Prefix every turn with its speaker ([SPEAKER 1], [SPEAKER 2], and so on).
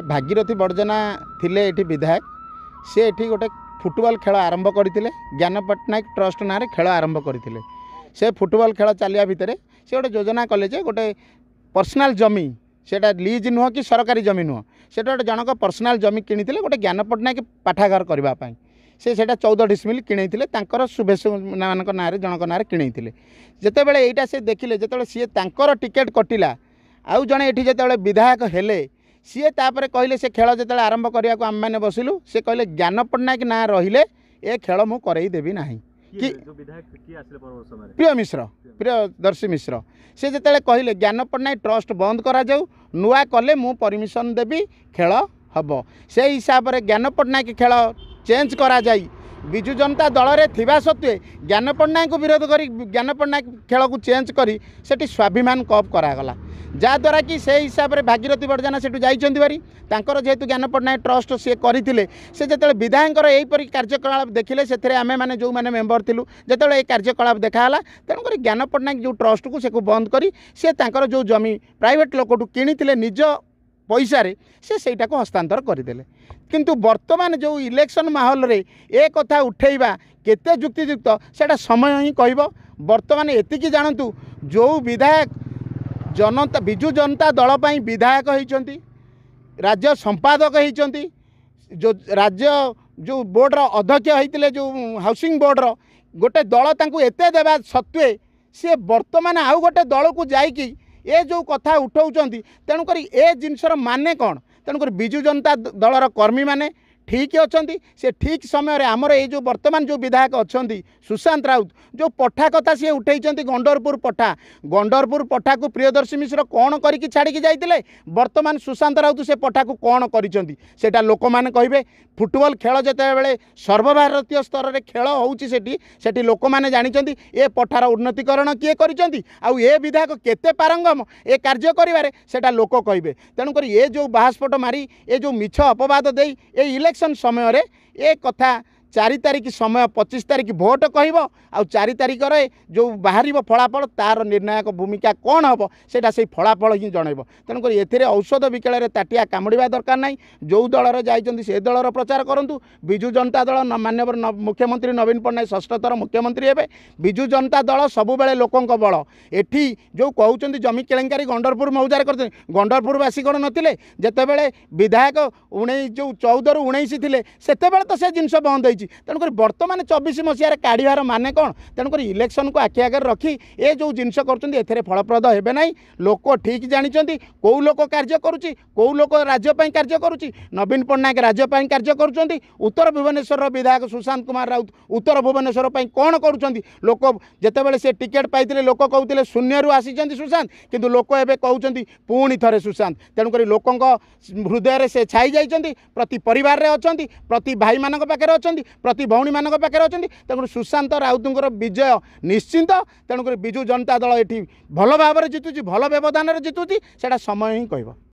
[SPEAKER 1] जिते भागीरथी बड़जना थिले एठी विधायक से एठी गोटे फुटबॉल खेल आरंभ करते ज्ञान पट्टनायक ट्रस्ट ना खेल आरंभ करते से फुटबॉल खेल चलिया भितर से गोटे योजना कले गोटे पर्सनाल जमी सेटा लीज नुह कि सरकारी जमी नुह से गोटे जनक पर्सनाल जमी किनी गोटे ज्ञान पट्टनायक पाठागार करने से 14 डिसमिल किणेइथिले तांकर शुभेश मान ना जनक ना किणेइथिले जेते बेले एटा से देखिले जेते सी तांकर टिकेट कटिला आउ जड़े ये जिते विधायक हेले सी तापर कहले से खेल जो आरंभ करने को आम मैंने बसिलु से कहले ज्ञान पट्टनायक ना रहिले ए खेल मु करई देबी नाही कि प्रिय मिश्र प्रियदर्शी मिश्र से जिते कहले ज्ञान पट्टनायक ट्रस्ट बंद करा जाऊ नुआ कले मु परमिशन देबी खेल हम से हिसाब से ज्ञान पट्टनायक खेल चेंज करा जाई विजु जनता दल रे थिबा सत्वे ज्ञान पट्टनायक को विरोध करी ज्ञान पट्टनायक खेल को चेंज करी सेठी स्वाभिमान कप करागला जहाँद्वारा कि से हिसाब से भागीरथी बड़जना से जाइंट तांकर जेहेतु ज्ञान पट्टनायक ट्रस्ट सी करते से जो विधायक यहीपरि कार्यकलाप देखिले से आमे मैंने जो मैंने मेम्बर थिलु जो ये कार्यकलाप देखाला तेणुक ज्ञान पट्टनायक जो ट्रस्ट को से बंद करी से तांकर जो जमी प्राइवेट लोक किनी निज पैसा रे से सेटा को हस्तांतर करदेले किंतु वर्तमान जो इलेक्शन माहौल रे ए कथा उठेइबा केते युक्तियुक्त सेटा समय ही कहब वर्तमान एतिकी जानतु जो विधायक जनता विजु जनता दल पई विधायक होइचंती राज्य संपादक होइचंती जो राज्य जो बोर्ड रो अध्यक्ष होइतिले जो हाउसिंग बोर्ड रो गोटे दल तांकु एते देबा सत्वे से वर्तमान आउ गोटे दल को जाइकी ए जो कथा उठाउचंती तेणुक ए जिनसर माने कौन तेणुक विजु जनता दलर कर्मी माने ठीक अच्छी से ठीक समय आमर ये जो वर्तमान जो विधायक अच्छा सुशांत राउत जो पठा कथा सी उठे गंडरपुर पठा को प्रियदर्शी मिश्र कौन करके छाड़ी जाते वर्तमान सुशांत राउत से पठा को कौन कर लोक मैंने कहे फुटबॉल खेल जिते बड़े सर्वभारतीय स्तर में खेल होती लोक मैंने जानते ये पठार उन्नतीकरण किए कर विधायक केते पारंगम ए कार्य करें लोक कहे तेणुक ये जो बाहास्फोट मारी ये जो मिछ अपवाद दे इलेक्शन समय रे ए कथा 4 तारिख समय 25 तारिख भोट कह 4 तारिख रे जो बाहर फलाफल तार निर्णायक भूमिका कौन हम सेटा से फलाफल ही जनइब तेणुक ए औषध विकल ताटिया कामुड़ा दरकार ना जो दल जाइए से दलर प्रचार करूँ विजु जनता दल माननीय मुख्यमंत्री नवीन पट्टनायक षष्ठथर मुख्यमंत्री हे विजु जनता दल सबुबले लोकों बल एठी जो कहते जमी केलेंकारी गंडरपुर मौजार कर गंडरपुरवासी कौन नथिले जेतेबेले विधायक 14 ରୁ 19 थे से तो जिनस बंद हो तेणुक बर्तमान 24 मसीह काढ़ार माने कौन तेणुक इलेक्शन को आखि आगे रखी ए जो जिनस कर फलप्रद हे ना लोक ठीक जानते कौ लोक कार्य करुच्ची कौ लोक राज्यपाई कार्य करुच्ची नवीन पट्टनायक राज्यपाई कार्य करुँच उत्तर भुवनेश्वर विधायक सुशांत कुमार राउत उत्तर भुवनेश्वर कौन करुँच लोक जितेबाला से टिकेट पाई लोक कहते शून्य आसी सुशांत किंतु लोक एवं कहते पुणी थे सुशांत तेणुक लोकों हृदय से छाई जाइए प्रति परिवार अच्छा प्रति भाई मान पाखे अच्छा प्रति भौणी मान पाखे अच्छा तेणु सुशांत राउतर विजय निश्चिंत तेणुक विजु जनता दल ये भल भाव जितुची भल व्यवधान जितुची सेटा समय ही कहब।